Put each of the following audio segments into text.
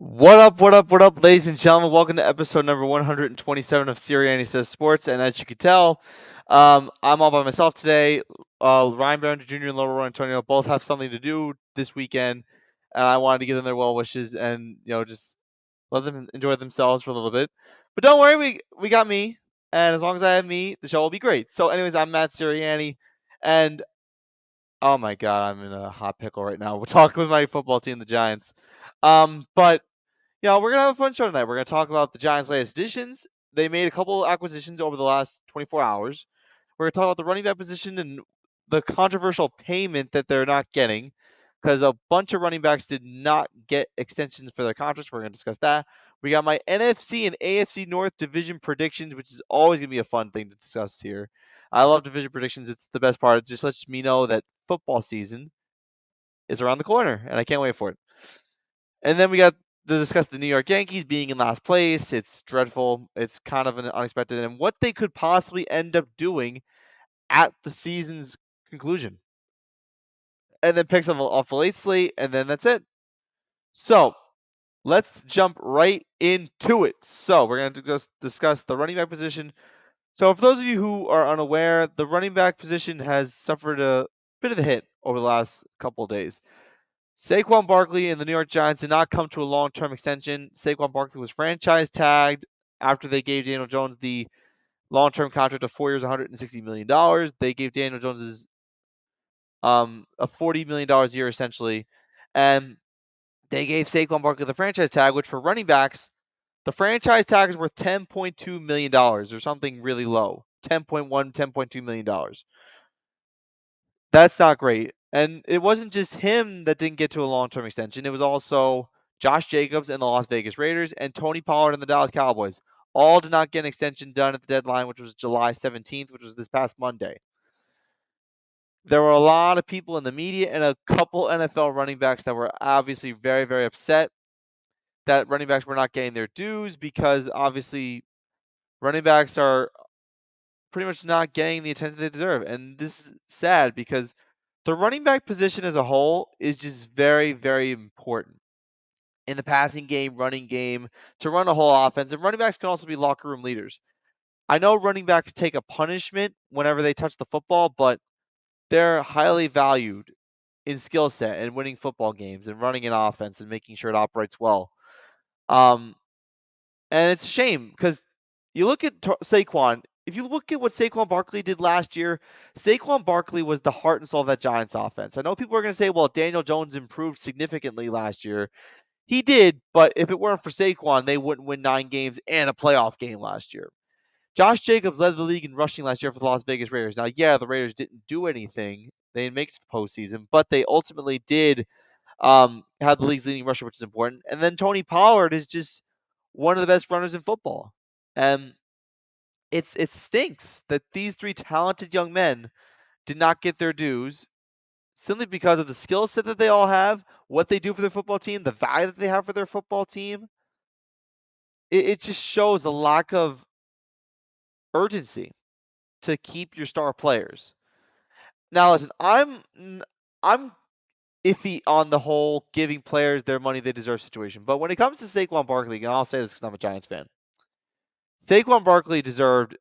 What up, ladies and gentlemen? Welcome to episode number 127 of Siriani Says Sports. And as you can tell, I'm all by myself today. Ryan Barron Jr. and Laura Antonio both have something to do this weekend, and I wanted to give them their well wishes and just let them enjoy themselves for a little bit. But don't worry, we got me, and as long as I have me, the show will be great. So, anyways, I'm Matt Siriani, and oh my God, I'm in a hot pickle right now. We're talking with my football team, the Giants. But we're gonna have a fun show tonight. We're gonna talk about the Giants' latest additions. They made a couple acquisitions over the last 24 hours. We're gonna talk about the running back position and the controversial payment that they're not getting, because a bunch of running backs did not get extensions for their contracts. We're gonna discuss that. We got my NFC and AFC North division predictions, which is always gonna be a fun thing to discuss here. I love division predictions. It's the best part. It just lets me know that football season is around the corner, and I can't wait for it. And then we got to discuss the New York Yankees being in last place. It's dreadful. It's kind of an unexpected, and what they could possibly end up doing at the season's conclusion. And then picks off the late slate, and then that's it. So let's jump right into it. So we're going to discuss the running back position. So for those of you who are unaware, the running back position has suffered a bit of a hit over the last couple of days. Saquon Barkley and the New York Giants did not come to a long-term extension. Saquon Barkley was franchise tagged after they gave Daniel Jones the long-term contract of 4 years, $160 million. They gave Daniel Jones a $40 million a year essentially, and they gave Saquon Barkley the franchise tag, which for running backs, the franchise tag is worth $10.2 million or something really low. 10.1, $10.2 million. That's not great. And it wasn't just him that didn't get to a long-term extension. It was also Josh Jacobs and the Las Vegas Raiders and Tony Pollard and the Dallas Cowboys. All did not get an extension done at the deadline, which was July 17th, which was this past Monday. There were a lot of people in the media and a couple NFL running backs that were obviously very, very upset that running backs were not getting their dues, because obviously running backs are pretty much not getting the attention they deserve. And this is sad because the running back position as a whole is just very, very important in the passing game, running game, to run a whole offense. And running backs can also be locker room leaders. I know running backs take a punishment whenever they touch the football, but they're highly valued in skill set and winning football games and running an offense and making sure it operates well. Um, And it's a shame because you look at Saquon. If you look at what Saquon Barkley did last year, Saquon Barkley was the heart and soul of that Giants offense. I know people are going to say, well, Daniel Jones improved significantly last year. He did, but if it weren't for Saquon, they wouldn't win 9 games and a playoff game last year. Josh Jacobs led the league in rushing last year for the Las Vegas Raiders. Now, yeah, the Raiders didn't do anything. They didn't make it to the postseason, but they ultimately did have the league's leading rusher, which is important. And then Tony Pollard is just one of the best runners in football. And it stinks that these three talented young men did not get their dues simply because of the skill set that they all have, what they do for their football team, the value that they have for their football team. It just shows a lack of urgency to keep your star players. Now, listen, I'm iffy on the whole giving players their money they deserve situation, but when it comes to Saquon Barkley, and I'll say this because I'm a Giants fan, Saquon Barkley deserved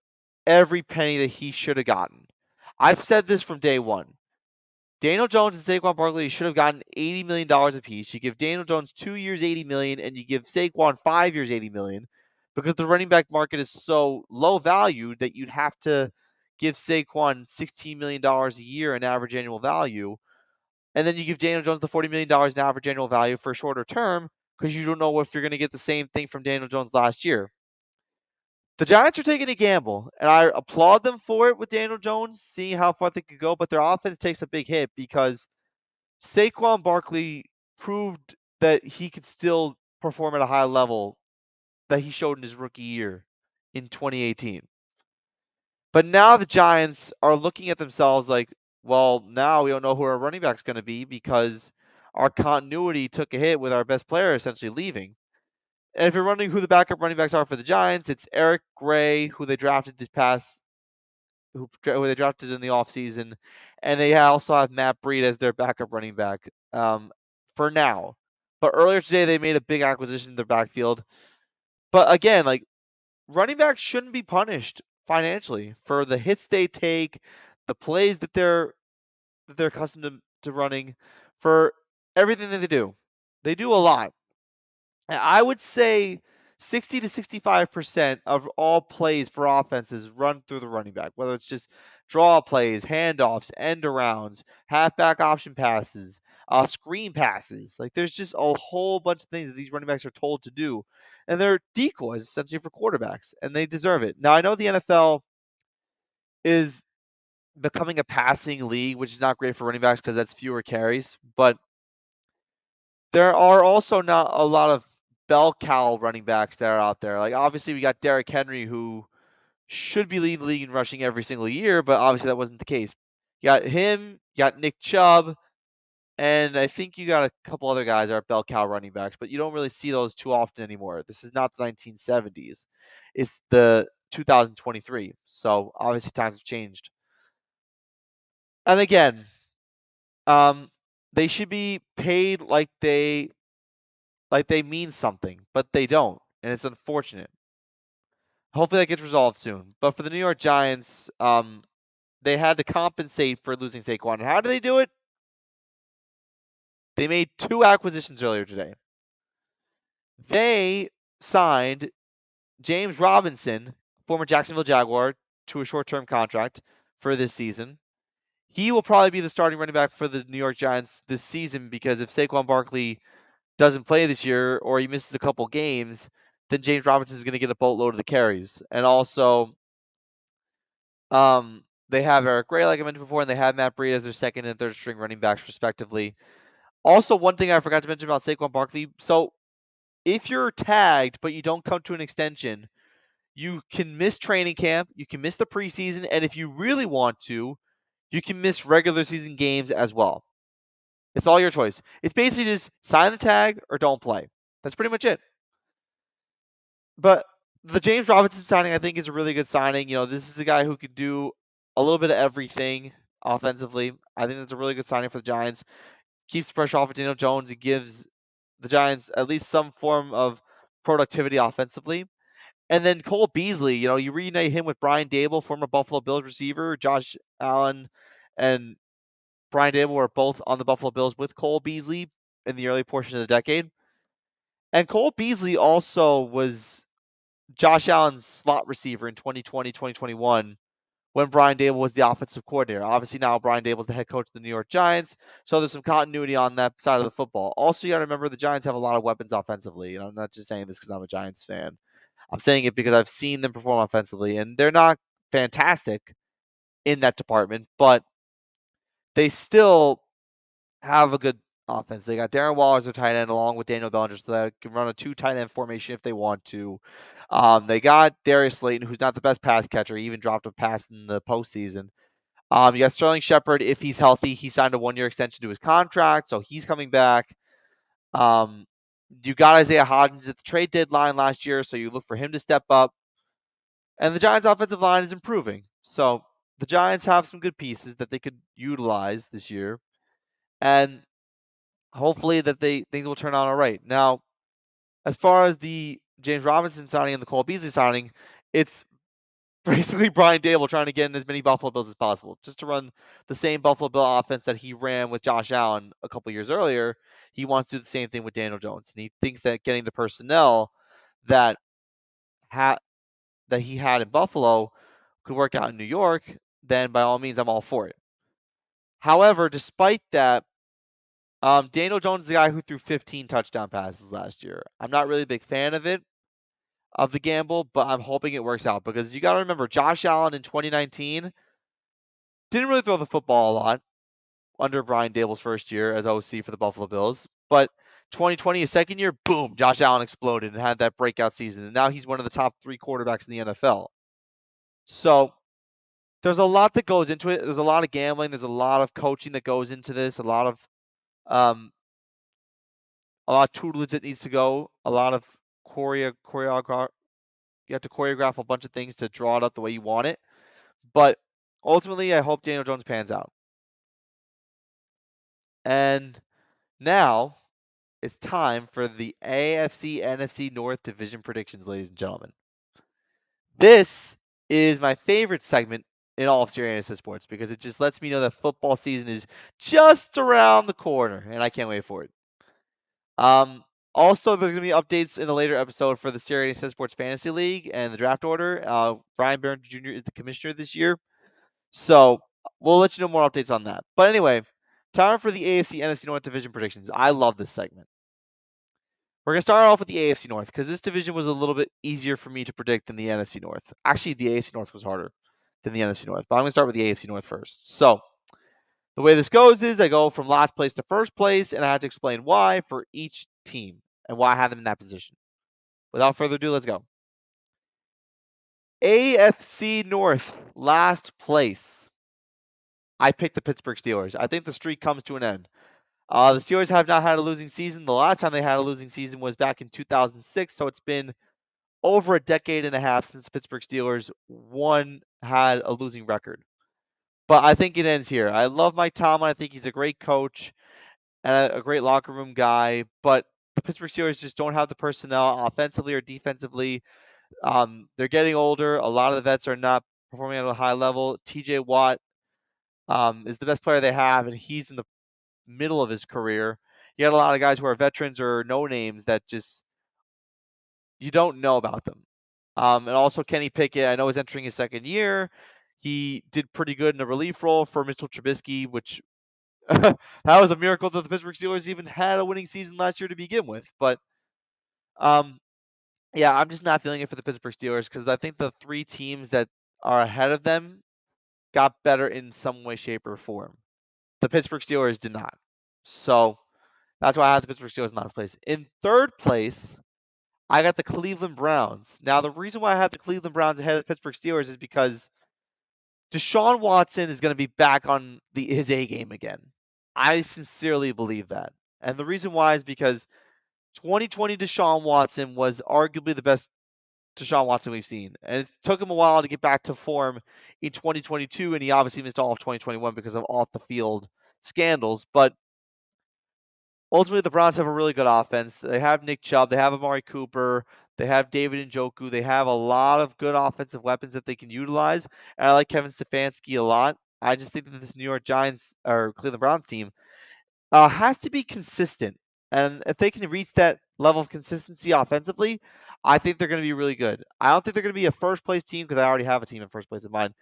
every penny that he should have gotten. I've said this from day one. Daniel Jones and Saquon Barkley should have gotten $80 million apiece. You give Daniel Jones 2 years, $80 million, and you give Saquon 5 years, $80 million, because the running back market is so low value that you'd have to give Saquon $16 million a year in average annual value, and then you give Daniel Jones the $40 million in average annual value for a shorter term because you don't know if you're going to get the same thing from Daniel Jones last year. The Giants are taking a gamble, and I applaud them for it with Daniel Jones, seeing how far they could go, but their offense takes a big hit because Saquon Barkley proved that he could still perform at a high level that he showed in his rookie year in 2018. But now the Giants are looking at themselves like, well, now we don't know who our running back's going to be because our continuity took a hit with our best player essentially leaving. And if you're wondering who the backup running backs are for the Giants, it's Eric Gray, who they drafted this past, who they drafted in the offseason, and they also have Matt Breed as their backup running back for now. But earlier today, they made a big acquisition in their backfield. But again, like running backs shouldn't be punished financially for the hits they take, the plays that they're accustomed to running, for everything that they do. They do a lot. I would say 60 to 65% of all plays for offenses run through the running back, whether it's just draw plays, handoffs, end arounds, halfback option passes, screen passes. Like there's just a whole bunch of things that these running backs are told to do. And they're decoys essentially for quarterbacks, and they deserve it. Now I know the NFL is becoming a passing league, which is not great for running backs because that's fewer carries, but there are also not a lot of bell cow running backs that are out there. Like obviously we got Derrick Henry who should be leading the league in rushing every single year, but obviously that wasn't the case. You got him, you got Nick Chubb, and I think you got a couple other guys that are bell cow running backs, but you don't really see those too often anymore. This is not the 1970s. It's the 2023. So obviously times have changed. And again, um, they should be paid like they mean something, but they don't, and it's unfortunate. Hopefully that gets resolved soon. But for the New York Giants, they had to compensate for losing Saquon. And how did they do it? They made two acquisitions earlier today. They signed James Robinson, former Jacksonville Jaguar, to a short-term contract for this season. He will probably be the starting running back for the New York Giants this season because if Saquon Barkley doesn't play this year or he misses a couple games, then James Robinson is going to get a boatload of the carries. And also, they have Eric Gray, like I mentioned before, and they have Matt Breida as their second and third string running backs, respectively. Also, one thing I forgot to mention about Saquon Barkley. So, if you're tagged but you don't come to an extension, you can miss training camp, you can miss the preseason, and if you really want to, you can miss regular season games as well. It's all your choice. It's basically just sign the tag or don't play. That's pretty much it. But the James Robinson signing, I think, is a really good signing. This is a guy who could do a little bit of everything offensively. I think that's a really good signing for the Giants. Keeps the pressure off of Daniel Jones. It gives the Giants at least some form of productivity offensively. And then Cole Beasley, you reunite him with Brian Dable, former Buffalo Bills receiver. Josh Allen and Brian Dable were both on the Buffalo Bills with Cole Beasley in the early portion of the decade. And Cole Beasley also was Josh Allen's slot receiver in 2020, 2021 when Brian Dable was the offensive coordinator. Obviously, now Brian Dable is the head coach of the New York Giants, so there's some continuity on that side of the football. Also, you got to remember the Giants have a lot of weapons offensively. I'm not just saying this because I'm a Giants fan. I'm saying it because I've seen them perform offensively, and they're not fantastic in that department, but they still have a good offense. They got Darren Waller as their tight end along with Daniel Bellinger, so they can run a two tight end formation if they want to. They got Darius Slayton, who's not the best pass catcher. He even dropped a pass in the postseason. You got Sterling Shepard. If he's healthy, he signed a 1-year extension to his contract, so he's coming back. You got Isaiah Hodgins at the trade deadline last year, so you look for him to step up. And the Giants' offensive line is improving. So the Giants have some good pieces that they could utilize this year. And hopefully that things will turn out all right. Now, as far as the James Robinson signing and the Cole Beasley signing, it's basically Brian Dable trying to get in as many Buffalo Bills as possible, just to run the same Buffalo Bill offense that he ran with Josh Allen a couple years earlier. He wants to do the same thing with Daniel Jones, and he thinks that getting the personnel that ha- that he had in Buffalo could work out in New York. Then by all means, I'm all for it. However, despite that, Daniel Jones is the guy who threw 15 touchdown passes last year. I'm not really a big fan of it, of the gamble, but I'm hoping it works out because you got to remember Josh Allen in 2019 didn't really throw the football a lot under Brian Dable's first year as OC for the Buffalo Bills. But 2020, his second year, boom, Josh Allen exploded and had that breakout season. And now he's one of the top 3 quarterbacks in the NFL. So there's a lot that goes into it. There's a lot of gambling. There's a lot of coaching that goes into this. Um, a lot of tutelage that needs to go. A lot of choreograph. You have to choreograph a bunch of things to draw it up the way you want it. But ultimately, I hope Daniel Jones pans out. And now it's time for the AFC NFC North Division predictions, ladies and gentlemen. This is my favorite segment in all of Siriani Sports because it just lets me know that football season is just around the corner, and I can't wait for it. Um, Also, there's going to be updates in a later episode for the Siriani Sports Fantasy League and the draft order. Ryan Barron Jr. is the commissioner this year, so we'll let you know more updates on that. But anyway, time for the AFC NFC North Division predictions. I love this segment. We're going to start off with the AFC North because this division was a little bit easier for me to predict than the NFC North. Actually, the AFC North was harder than the NFC North, but I'm going to start with the AFC North first. So, the way this goes is I go from last place to first place, and I have to explain why for each team and why I have them in that position. Without further ado, let's go. AFC North, last place. I picked the Pittsburgh Steelers. I think the streak comes to an end. The Steelers have not had a losing season. The last time they had a losing season was back in 2006, so it's been over a decade and a half since Pittsburgh Steelers had a losing record. But I think it ends here. I love Mike Tomlin. I think he's a great coach and a great locker room guy. But the Pittsburgh Steelers just don't have the personnel offensively or defensively. They're getting older. A lot of the vets are not performing at a high level. TJ Watt is the best player they have, and he's in the middle of his career. You got a lot of guys who are veterans or no names that just you don't know about them. And also Kenny Pickett, I know is entering his second year. He did pretty good in the relief role for Mitchell Trubisky, which that was a miracle that the Pittsburgh Steelers even had a winning season last year to begin with. But um, yeah, I'm just not feeling it for the Pittsburgh Steelers because I think the three teams that are ahead of them got better in some way, shape, or form. The Pittsburgh Steelers did not. So that's why I have the Pittsburgh Steelers in last place. In third place, I got the Cleveland Browns. Now, the reason why I had the Cleveland Browns ahead of the Pittsburgh Steelers is because Deshaun Watson is going to be back on his A game again. I sincerely believe that. And the reason why is because 2020 Deshaun Watson was arguably the best Deshaun Watson we've seen. And it took him a while to get back to form in 2022, and he obviously missed all of 2021 because of off the field scandals. But ultimately, the Browns have a really good offense. They have Nick Chubb, they have Amari Cooper, they have David Njoku. They have a lot of good offensive weapons that they can utilize. And I like Kevin Stefanski a lot. I just think that this New York Giants or Cleveland Browns team has to be consistent. And if they can reach that level of consistency offensively, I think they're going to be really good. I don't think they're going to be a first place team because I already have a team in first place in mind.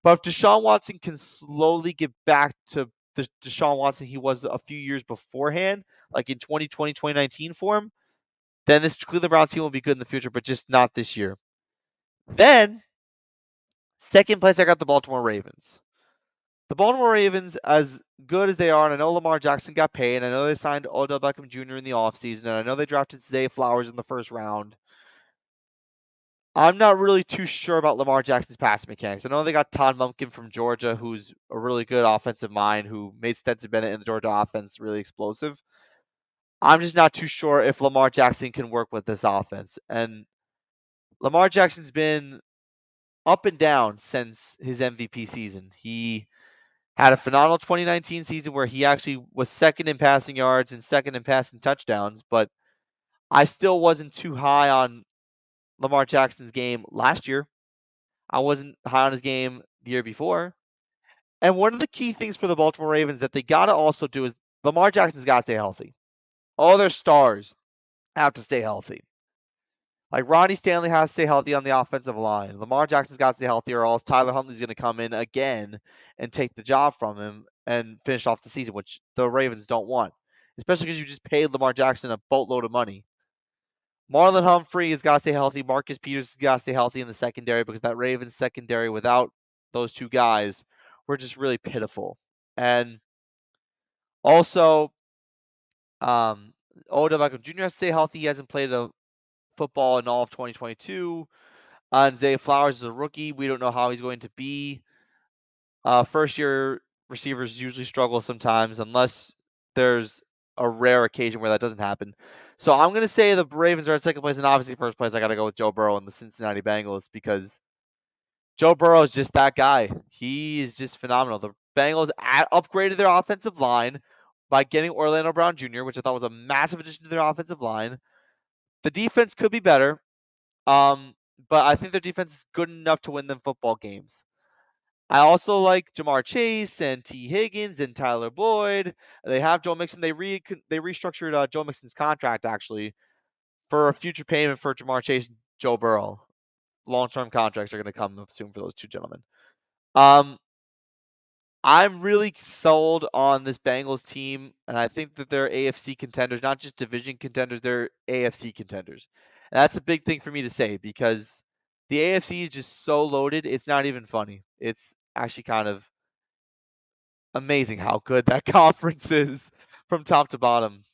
But if Deshaun Watson can slowly get back to the Deshaun Watson he was a few years beforehand, like in 2020, 2019 form, then this Cleveland Browns team will be good in the future, but just not this year. Then, second place, I got the Baltimore Ravens. The Baltimore Ravens, as good as they are, and I know Lamar Jackson got paid, and I know they signed Odell Beckham Jr. in the offseason, and I know they drafted Zay Flowers in the first round. I'm not really too sure about Lamar Jackson's passing mechanics. I know they got Todd Monken from Georgia, who's a really good offensive mind, who made Stetson Bennett in the Georgia offense really explosive. I'm just not too sure if Lamar Jackson can work with this offense. And Lamar Jackson's been up and down since his MVP season. He had a phenomenal 2019 season where he actually was second in passing yards and second in passing touchdowns, but I still wasn't too high on Lamar Jackson's game last year. I wasn't high on his game the year before. And one of the key things for the Baltimore Ravens that they got to also do is Lamar Jackson's got to stay healthy. All their stars have to stay healthy. Like Ronnie Stanley has to stay healthy on the offensive line. Lamar Jackson's got to stay healthy, or else Tyler Huntley's going to come in again and take the job from him and finish off the season, which the Ravens don't want, especially because you just paid Lamar Jackson a boatload of money. Marlon Humphrey has got to stay healthy. Marcus Peters has got to stay healthy in the secondary because that Ravens secondary without those two guys were just really pitiful. And also, Odell Beckham Jr. has to stay healthy. He hasn't played a football in all of 2022. And Zay Flowers is a rookie. We don't know how he's going to be. First year receivers usually struggle sometimes unless there's a rare occasion where that doesn't happen. So I'm going to say the Ravens are in second place, and obviously first place I got to go with Joe Burrow and the Cincinnati Bengals because Joe Burrow is just that guy. He is just phenomenal. The Bengals upgraded their offensive line by getting Orlando Brown Jr., which I thought was a massive addition to their offensive line. The defense could be better, but I think their defense is good enough to win them football games. I also like Jamar Chase and T. Higgins and Tyler Boyd. They have Joe Mixon. They restructured Joe Mixon's contract actually for a future payment for Jamar Chase and Joe Burrow. Long-term contracts are going to come up soon for those two gentlemen. Um, I'm really sold on this Bengals team, and I think that they're AFC contenders, not just division contenders, they're AFC contenders. And that's a big thing for me to say because the AFC is just so loaded, it's not even funny. It's actually kind of amazing how good that conference is from top to bottom.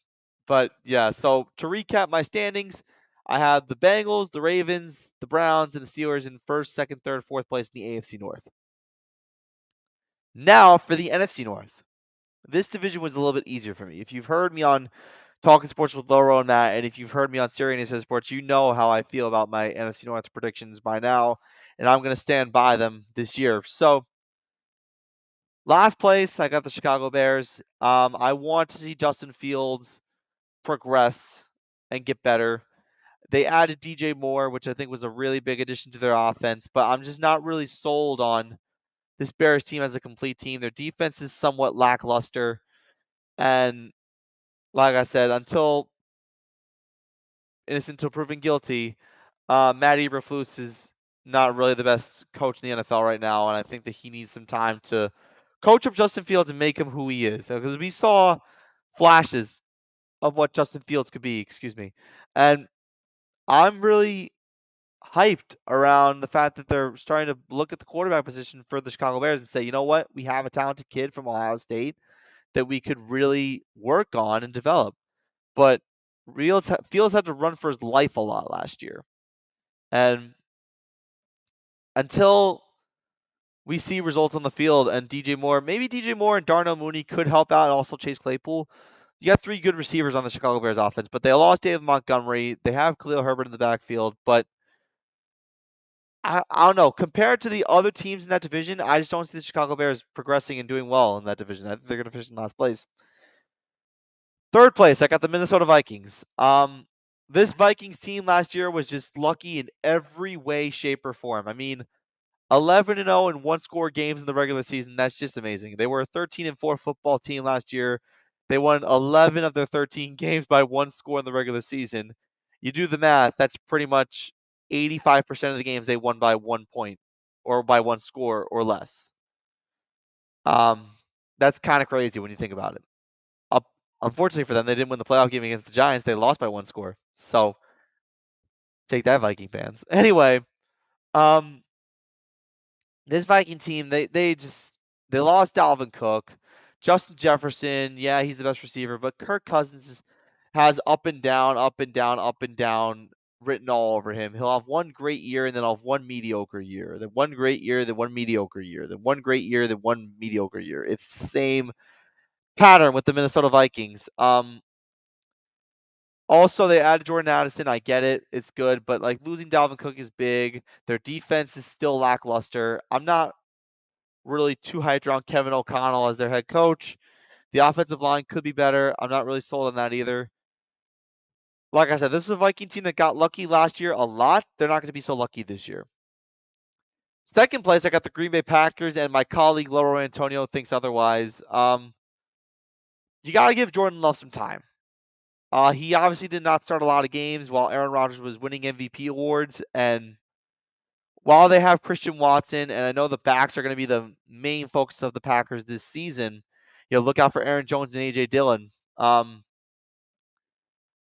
But yeah, so to recap my standings, I have the Bengals, the Ravens, the Browns, and the Steelers in first, second, third, fourth place in the AFC North. Now for the NFC North. This division was a little bit easier for me. If you've heard me on Talking Sports with Loro and Matt, and if you've heard me on Siriani Says Sports, you know how I feel about my NFC North predictions by now, and I'm going to stand by them this year. So, last place, I got the Chicago Bears. I want to see Justin Fields progress and get better. They added DJ Moore, which I think was a really big addition to their offense, but I'm just not really sold on this Bears team as a complete team. Their defense is somewhat lackluster, and like I said, until innocent until proven guilty, Matt Eberflus is not really the best coach in the NFL right now, and I think that he needs some time to coach up Justin Fields and make him who he is. Because we saw flashes of what Justin Fields could be, excuse me, and I'm really hyped around the fact that they're starting to look at the quarterback position for the Chicago Bears and say, you know what, we have a talented kid from Ohio State that we could really work on and develop. But Fields had to run for his life a lot last year. And until we see results on the field and maybe DJ Moore and Darnell Mooney could help out and also Chase Claypool. You got three good receivers on the Chicago Bears offense, but they lost David Montgomery. They have Khalil Herbert in the backfield, but I don't know. Compared to the other teams in that division, I just don't see the Chicago Bears progressing and doing well in that division. I think they're going to finish in last place. Third place, I got the Minnesota Vikings. This Vikings team last year was just lucky in every way, shape, or form. I mean, 11-0 in one-score games in the regular season. That's just amazing. They were a 13-4 football team last year. They won 11 of their 13 games by one score in the regular season. You do the math, that's pretty much 85% of the games they won by 1 point or by one score or less. Um, that's kind of crazy when you think about it. Up, unfortunately for them, they didn't win the playoff game against the Giants. They lost by one score. So take that, Viking fans. Anyway, um, this Viking team, they lost Dalvin Cook, Justin Jefferson. Yeah, he's the best receiver, but Kirk Cousins has up and down, up and down, up and down written all over him. He'll have one great year and then he'll have one mediocre year, then one great year, then one mediocre year, then one great year, then one mediocre year. It's the same pattern with the Minnesota Vikings. Also, they added Jordan Addison. I get it. It's good. But like losing Dalvin Cook is big. Their defense is still lackluster. I'm not really too hyped around Kevin O'Connell as their head coach. The offensive line could be better. I'm not really sold on that either. Like I said, this is a Viking team that got lucky last year a lot. They're not going to be so lucky this year. Second place, I got the Green Bay Packers, and my colleague Lauro Antonio thinks otherwise. You got to give Jordan Love some time. He obviously did not start a lot of games while Aaron Rodgers was winning MVP awards, and while they have Christian Watson, and I know the backs are going to be the main focus of the Packers this season, look out for Aaron Jones and AJ Dillon.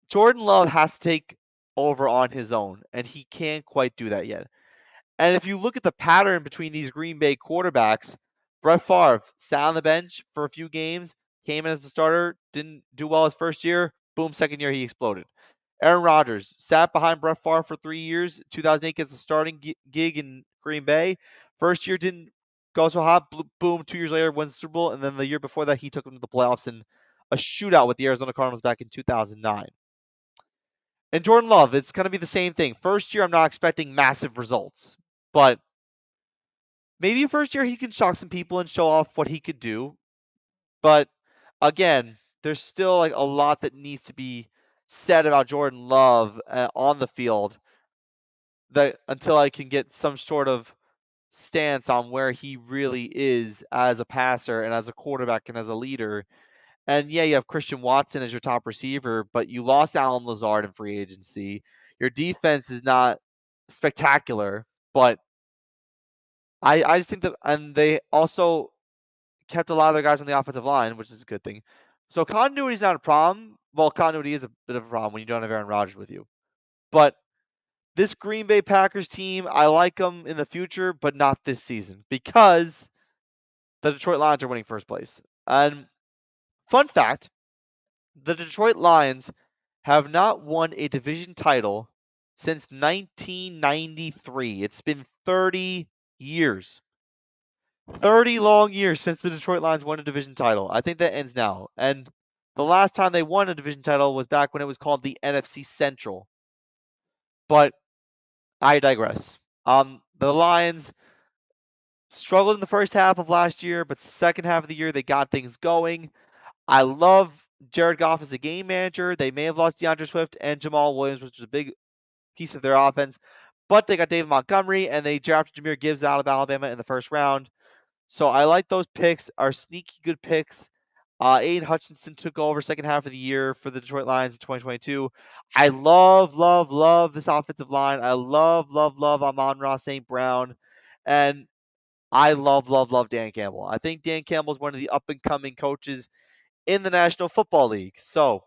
Jordan Love has to take over on his own, and he can't quite do that yet. And if you look at the pattern between these Green Bay quarterbacks, Brett Favre sat on the bench for a few games, came in as the starter, didn't do well his first year, boom, second year he exploded. Aaron Rodgers sat behind Brett Favre for 3 years. 2008 gets a starting gig in Green Bay. First year didn't go so hot. Boom, 2 years later wins the Super Bowl, and then the year before that he took them to the playoffs in a shootout with the Arizona Cardinals back in 2009. And Jordan Love, it's going to be the same thing. First year, I'm not expecting massive results, but maybe first year he can shock some people and show off what he could do. But again, there's still like a lot that needs to be said about Jordan Love on the field that until I can get some sort of stance on where he really is as a passer and as a quarterback and as a leader. And yeah, you have Christian Watson as your top receiver, but you lost Alan Lazard in free agency. Your defense is not spectacular, but I just think that, and they also kept a lot of their guys on the offensive line, which is a good thing. So continuity is not a problem. Well, continuity is a bit of a problem when you don't have Aaron Rodgers with you. But this Green Bay Packers team, I like them in the future, but not this season because the Detroit Lions are winning first place. And fun fact, the Detroit Lions have not won a division title since 1993. It's been 30 years. 30 long years since the Detroit Lions won a division title. I think that ends now. And the last time they won a division title was back when it was called the NFC Central. But I digress. The Lions struggled in the first half of last year, but second half of the year they got things going. I love Jared Goff as a game manager. They may have lost DeAndre Swift and Jamal Williams, which was a big piece of their offense, but they got David Montgomery and they drafted Jameer Gibbs out of Alabama in the first round. So I like those picks, are sneaky good picks. Aiden Hutchinson took over second half of the year for the Detroit Lions in 2022. I love this offensive line. I love Amon-Ra St. Brown. And I love Dan Campbell. I think Dan Campbell is one of the up and coming coaches in the National Football League. So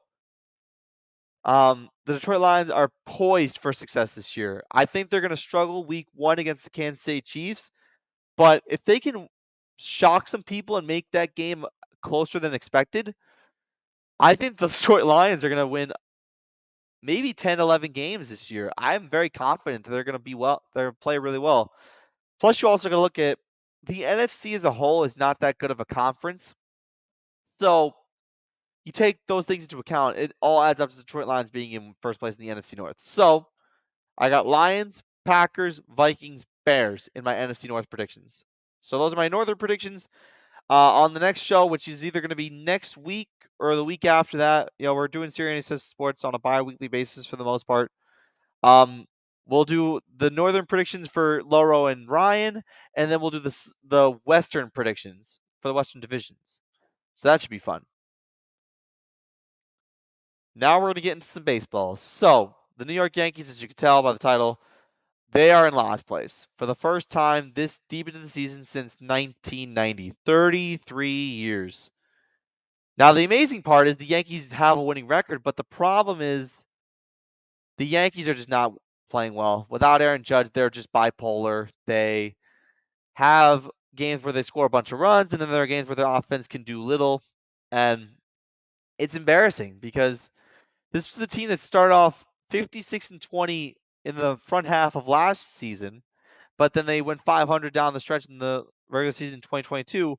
the Detroit Lions are poised for success this year. I think they're going to struggle week 1 against the Kansas City Chiefs, but if they can shock some people and make that game closer than expected, I think the Detroit Lions are going to win maybe 10, 11 games this year. I'm very confident that they're going to be well. They're going to play really well. Plus, you're also going to look at the NFC as a whole is not that good of a conference. So you take those things into account, it all adds up to the Detroit Lions being in first place in the NFC North. So I got Lions, Packers, Vikings, Bears in my NFC North predictions. So those are my Northern predictions. On the next show, which is either going to be next week or the week after that, we're doing Siriani Says Sports on a bi-weekly basis for the most part. We'll do the Northern predictions for Loro and Ryan, and then we'll do the Western predictions for the Western divisions. So that should be fun. Now we're going to get into some baseball. So the New York Yankees, as you can tell by the title, they are in last place for the first time this deep into the season since 1990. 33 years. Now, the amazing part is the Yankees have a winning record, but the problem is the Yankees are just not playing well. Without Aaron Judge, they're just bipolar. They have games where they score a bunch of runs, and then there are games where their offense can do little. And it's embarrassing because this was a team that started off 56-20 in the front half of last season, but then they went 500 down the stretch in the regular season in 2022.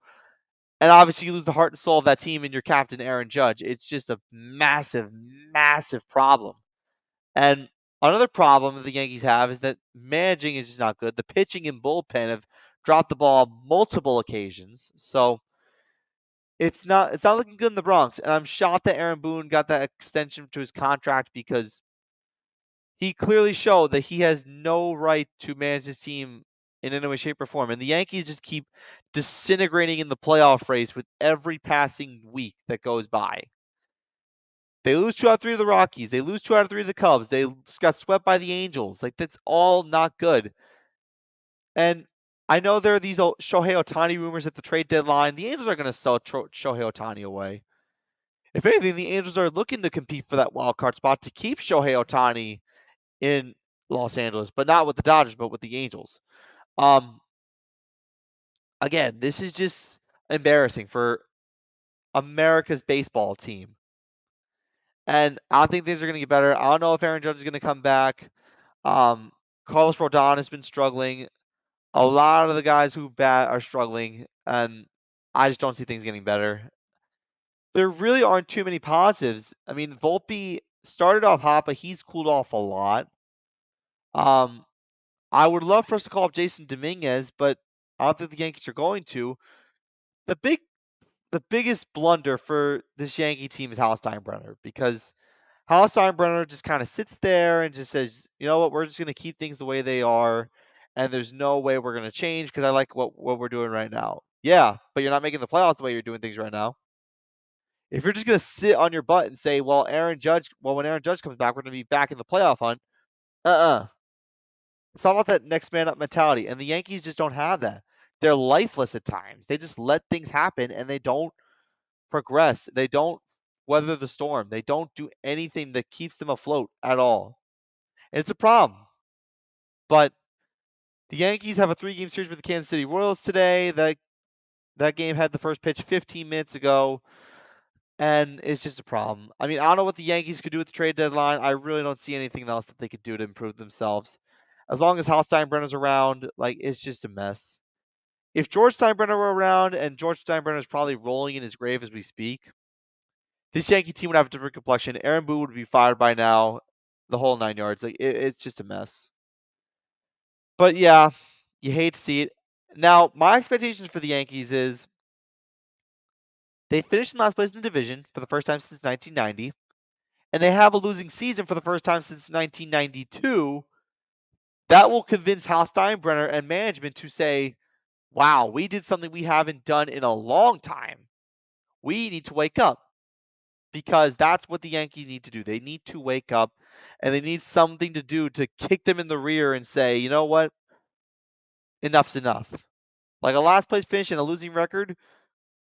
And obviously, you lose the heart and soul of that team and your captain, Aaron Judge. It's just a massive problem. And another problem that the Yankees have is that managing is just not good. The pitching and bullpen have dropped the ball on multiple occasions. So it's not looking good in the Bronx. And I'm shocked that Aaron Boone got that extension to his contract because he clearly showed that he has no right to manage his team in any way, shape, or form. And the Yankees just keep disintegrating in the playoff race with every passing week that goes by. They lose 2 out of 3 to the Rockies. They lose 2 out of 3 to the Cubs. They got swept by the Angels. Like, that's all not good. And I know there are these Shohei Ohtani rumors at the trade deadline. The Angels are going to sell Shohei Ohtani away. If anything, the Angels are looking to compete for that wild card spot to keep Shohei Ohtani in Los Angeles, but not with the Dodgers, but with the Angels. Um, Again, this is just embarrassing for America's baseball team. And I don't think things are going to get better. I don't know if Aaron Judge is going to come back. Carlos Rodon has been struggling. A lot of the guys who bat are struggling, and I just don't see things getting better. There really aren't too many positives. I mean, Volpe started off hot, but he's cooled off a lot. Um, I would love for us to call up Jason Dominguez, but I don't think the Yankees are going to. The big the biggest blunder for this Yankee team is Hal Steinbrenner, because Hal Steinbrenner just kind of sits there and just says, you know what, we're just going to keep things the way they are, and there's no way we're going to change because I like what we're doing right now. Yeah, but you're not making the playoffs the way you're doing things right now. If you're just going to sit on your butt and say, well, when Aaron Judge comes back, we're going to be back in the playoff hunt. Uh-uh. It's all about that next man up mentality, and the Yankees just don't have that. They're lifeless at times. They just let things happen, and they don't progress. They don't weather the storm. They don't do anything that keeps them afloat at all. And it's a problem. But the Yankees have a 3-game series with the Kansas City Royals today. That game had the first pitch 15 minutes ago, and it's just a problem. I mean, I don't know what the Yankees could do at the trade deadline. I really don't see anything else that they could do to improve themselves. As long as Hal Steinbrenner's around, like, it's just a mess. If George Steinbrenner were around, and George Steinbrenner is probably rolling in his grave as we speak, this Yankee team would have a different complexion. Aaron Boone would be fired by now, the whole 9 yards. Like, it's just a mess. But yeah, you hate to see it. Now, my expectations for the Yankees is they finished in last place in the division for the first time since 1990, and they have a losing season for the first time since 1992. That will convince Hal Steinbrenner and management to say, wow, we did something we haven't done in a long time. We need to wake up, because that's what the Yankees need to do. They need to wake up, and they need something to do to kick them in the rear and say, you know what? Enough's enough. Like a last place finish and a losing record,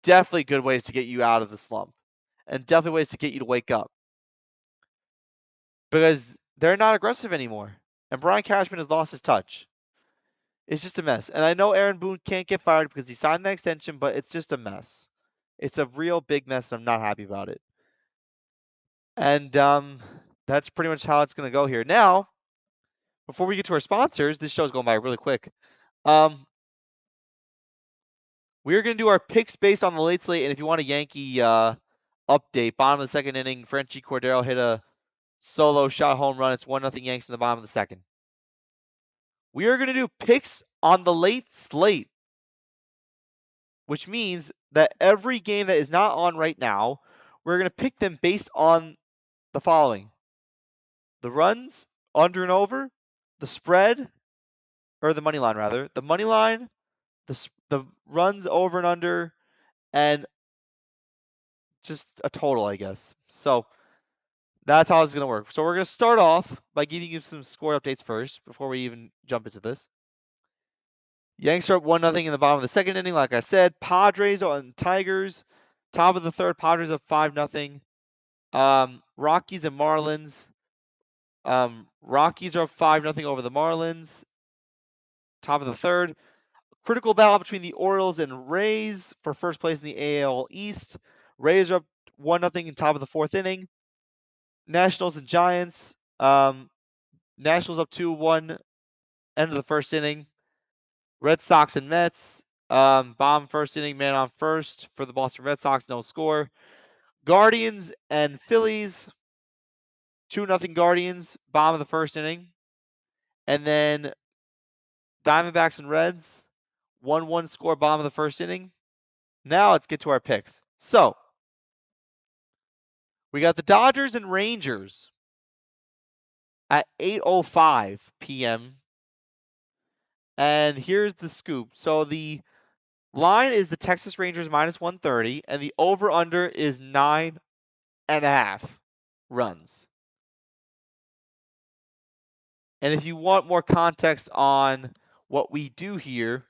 definitely good ways to get you out of the slump, and definitely ways to get you to wake up, because they're not aggressive anymore. And Brian Cashman has lost his touch. It's just a mess. And I know Aaron Boone can't get fired because he signed the extension, but it's just a mess. It's a real big mess, and I'm not happy about it. And that's pretty much how it's going to go here. Now, before we get to our sponsors, this show's going by really quick. We're going to do our picks based on the late slate, and if you want a Yankee update, bottom of the second inning, Frenchie Cordero hit a solo shot home run. It's 1-0 Yanks in the bottom of the second. We are going to do picks on the late slate, which means that every game that is not on right now, we're going to pick them based on the following: the runs, under and over, the spread, or the money line rather, the money line, the runs over and under, and just a total, I guess. So that's how it's going to work. So we're going to start off by giving you some score updates first before we even jump into this. Yanks are up 1-0 in the bottom of the second inning, like I said. Padres on Tigers. Top of the third, Padres up 5-0. Rockies and Marlins. Rockies are up 5-0 over the Marlins. Top of the third. Critical battle between the Orioles and Rays for first place in the AL East. Rays are up 1-0 in top of the fourth inning. Nationals and Giants. Nationals up 2-1, end of the first inning. Red Sox and Mets. Bottom first inning, man on first for the Boston Red Sox, no score. Guardians and Phillies. 2-0 Guardians, bottom of the first inning. And then Diamondbacks and Reds. 1-1 score, bottom of the first inning. Now let's get to our picks. So, we got the Dodgers and Rangers at 8:05 p.m. And here's the scoop. So the line is the Texas Rangers minus 130, and the over-under is 9.5 runs. And if you want more context on what we do here,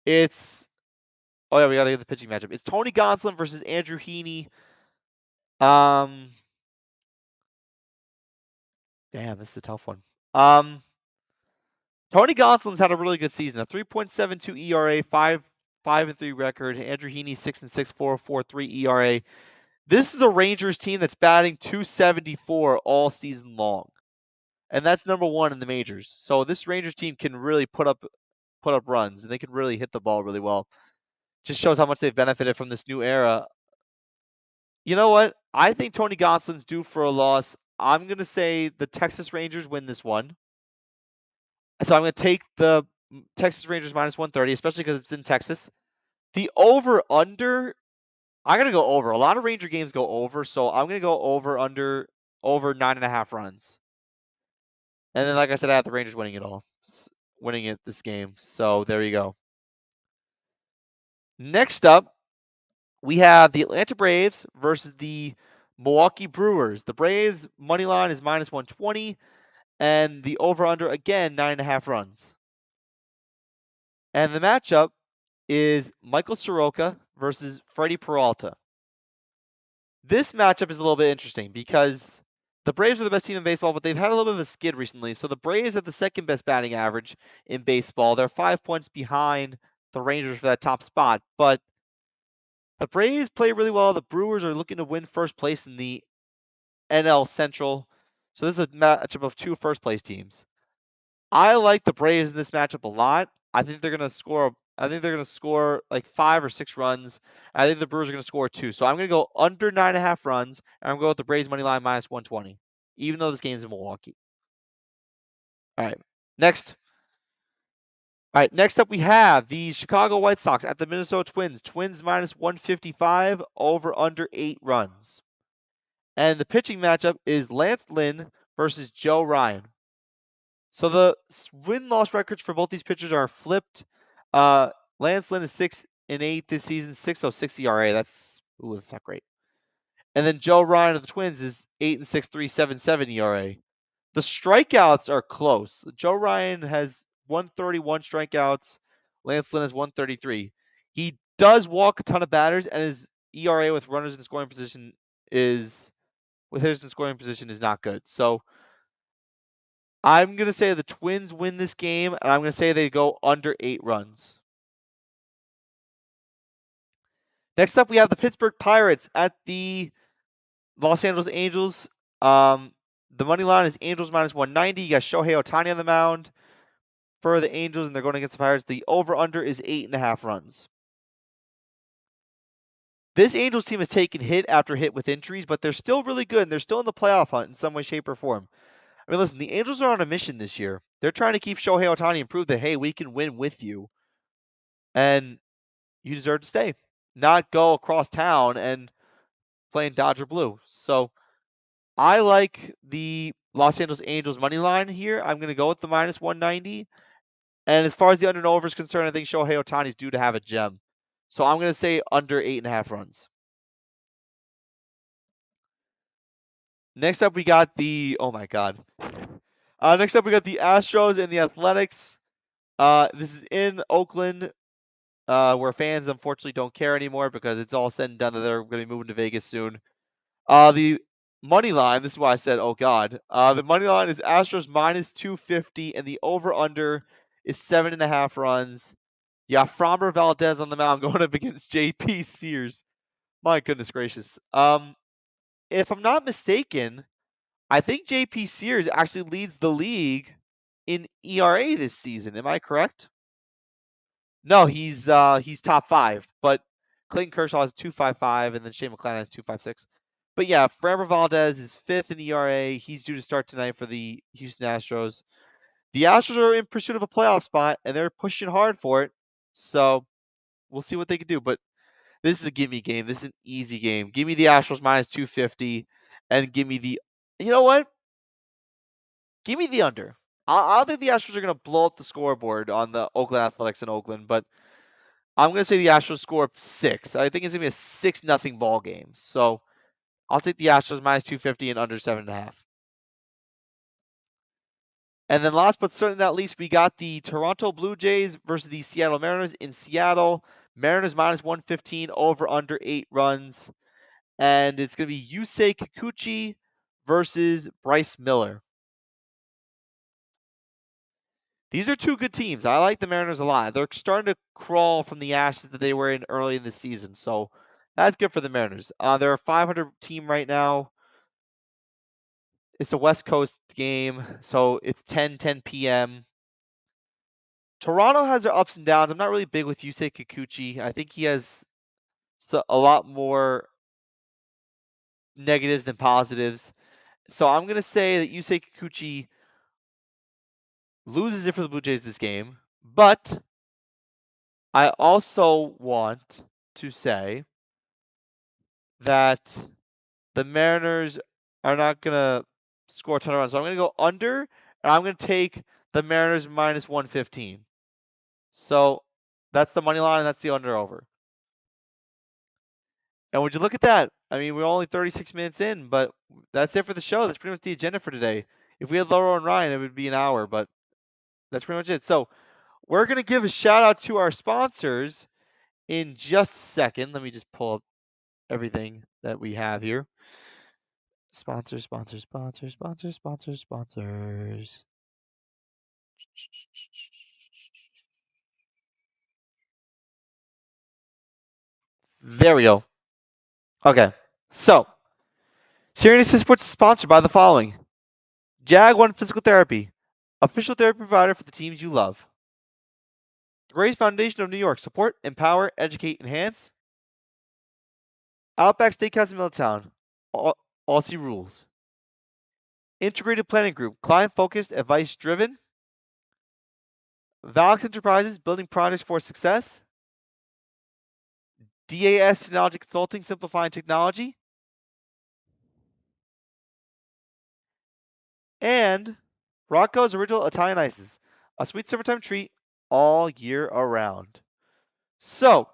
it's we gotta get the pitching matchup. It's Tony Gonsolin versus Andrew Heaney. Damn, this is a tough one. Tony Gonsolin's had a really good season. A 3.72 ERA, 5.3 record. Andrew Heaney 6-6, 4.43 ERA. This is a Rangers team that's batting 274 all season long, and that's number one in the majors. So this Rangers team can really put up runs, and they can really hit the ball really well. Just shows how much they've benefited from this new era. You know what? I think Tony Gonsolin's due for a loss. I'm gonna say the Texas Rangers win this one. So I'm going to take the Texas Rangers minus 130, especially because it's in Texas. The over-under, I gotta go over. A lot of Ranger games go over, so I'm gonna go over 9.5 runs. And then, like I said, I have the Rangers winning it all, winning it this game. So there you go. Next up, we have the Atlanta Braves versus the Milwaukee Brewers. The Braves money line is -120, and the over/under again 9.5 runs. And the matchup is Michael Soroka versus Freddie Peralta. This matchup is a little bit interesting because the Braves are the best team in baseball, but they've had a little bit of a skid recently. So the Braves have the second best batting average in baseball. They're 5 points behind the Rangers for that top spot. But the Braves play really well. The Brewers are looking to win first place in the NL Central. So this is a matchup of two first place teams. I like the Braves in this matchup a lot. I think they're gonna score. I think they're gonna score like 5 or 6 runs. I think the Brewers are gonna score 2. So I'm gonna go under 9.5 runs, and I'm going to go with the Braves money line -120, even though this game's in Milwaukee. All right. Next. All right. Next up, we have the Chicago White Sox at the Minnesota Twins. Twins -155 over under 8 runs. And the pitching matchup is Lance Lynn versus Joe Ryan. So the win-loss records for both these pitchers are flipped. Lance Lynn is 6-8 this season, 6.06 ERA. That's not great. And then Joe Ryan of the Twins is 8-6, 3.77 ERA. The strikeouts are close. Joe Ryan has 131 strikeouts. Lance Lynn has 133. He does walk a ton of batters, and his ERA with runners in scoring position is not good. So I'm going to say the Twins win this game, and I'm going to say they go under 8 runs. Next up, we have the Pittsburgh Pirates at the Los Angeles Angels. The money line is Angels -190. You got Shohei Ohtani on the mound for the Angels, and they're going against the Pirates. The over/under is 8.5 runs. This Angels team has taken hit after hit with injuries, but they're still really good, and they're still in the playoff hunt in some way, shape, or form. I mean, listen, the Angels are on a mission this year. They're trying to keep Shohei Ohtani and prove that, hey, we can win with you. And you deserve to stay, not go across town and play in Dodger blue. So I like the Los Angeles Angels money line here. I'm going to go with the -190. And as far as the under and over is concerned, I think Shohei Ohtani is due to have a gem. So I'm going to say under 8.5 runs. Next up, we got the Next up, we got the Astros and the Athletics. This is in Oakland, where fans unfortunately don't care anymore because it's all said and done that they're going to be moving to Vegas soon. The money line, this is why I said, oh God. The money line is Astros -250, and the over/under is 7.5 runs. Yeah, Framber Valdez on the mound going up against JP Sears. My goodness gracious. If I'm not mistaken, I think JP Sears actually leads the league in ERA this season. Am I correct? No, he's top 5, but Clayton Kershaw has 2.55, and then Shane McClanahan has 2.56. But yeah, Framber Valdez is 5th in ERA. He's due to start tonight for the Houston Astros. The Astros are in pursuit of a playoff spot, and they're pushing hard for it. So we'll see what they can do. But this is a gimme game. This is an easy game. Give me the Astros -250, and give me the. You know what? Give me the under. I don't think the Astros are going to blow up the scoreboard on the Oakland Athletics in Oakland, but I'm going to say the Astros score 6. I think it's going to be a 6-0 ball game. So I'll take the Astros -250 and under 7.5. And then last but certainly not least, we got the Toronto Blue Jays versus the Seattle Mariners in Seattle. Mariners -115 over under 8 runs. And it's going to be Yusei Kikuchi versus Bryce Miller. These are two good teams. I like the Mariners a lot. They're starting to crawl from the ashes that they were in early in the season. So that's good for the Mariners. They're a 500 team right now. It's a West Coast game, so it's 10 p.m. Toronto has their ups and downs. I'm not really big with Yusei Kikuchi. I think he has a lot more negatives than positives. So I'm going to say that Yusei Kikuchi loses it for the Blue Jays this game. But I also want to say that the Mariners are not going to score a ton of runs. So I'm going to go under, and I'm going to take the Mariners minus 115. So that's the money line, and that's the under over. And would you look at that? I mean, we're only 36 minutes in, but that's it for the show. That's pretty much the agenda for today. If we had Laurel and Ryan, it would be an hour, but that's pretty much it. So we're going to give a shout out to our sponsors in just a second. Let me just pull up everything that we have here. Sponsors, sponsors, sponsors, sponsors, sponsors, sponsors. There we go. Okay. So, Siriani Sports is sponsored by the following: Jag One Physical Therapy, official therapy provider for the teams you love. The Grace Foundation of New York, support, empower, educate, enhance. Outback Steakhouse in Middletown, Aussie rules. Integrated Planning Group, client focused, advice driven. Valx Enterprises, building projects for success. DAS Technology Consulting, simplifying technology. And Rocco's Original Italian Ices, a sweet summertime treat all year around. So,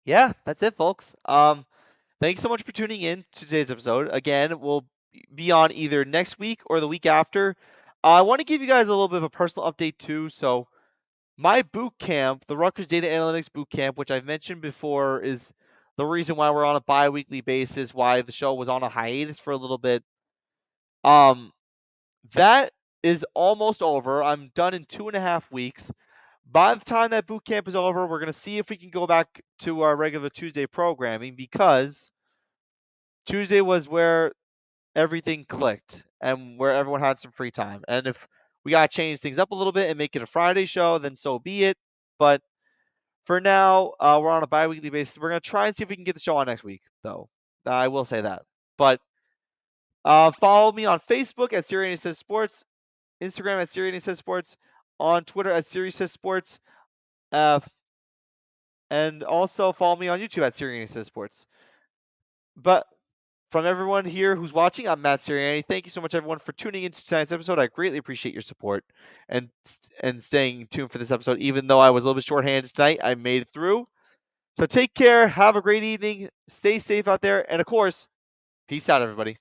yeah, that's it, folks. Thanks so much for tuning in to today's episode. Again, we'll be on either next week or the week after. I want to give you guys a little bit of a personal update too. So, my boot camp, the Rutgers Data Analytics boot camp, which I've mentioned before, is the reason why we're on a bi-weekly basis, why the show was on a hiatus for a little bit. That is almost over. I'm done in 2.5 weeks. By the time that boot camp is over, we're going to see if we can go back to our regular Tuesday programming, because Tuesday was where everything clicked and where everyone had some free time. And if we got to change things up a little bit and make it a Friday show, then so be it. But for now, we're on a bi-weekly basis. We're going to try and see if we can get the show on next week, though. I will say that. But follow me on Facebook at Siriani Says Sports, Instagram at Siriani Says Sports, on Twitter at Siri Says Sports, and also follow me on YouTube at Siriani Says Sports. But from everyone here who's watching, I'm Matt Siriani. Thank you so much, everyone, for tuning into tonight's episode. I greatly appreciate your support and staying tuned for this episode. Even though I was a little bit shorthanded tonight, I made it through. So take care. Have a great evening. Stay safe out there. And, of course, peace out, everybody.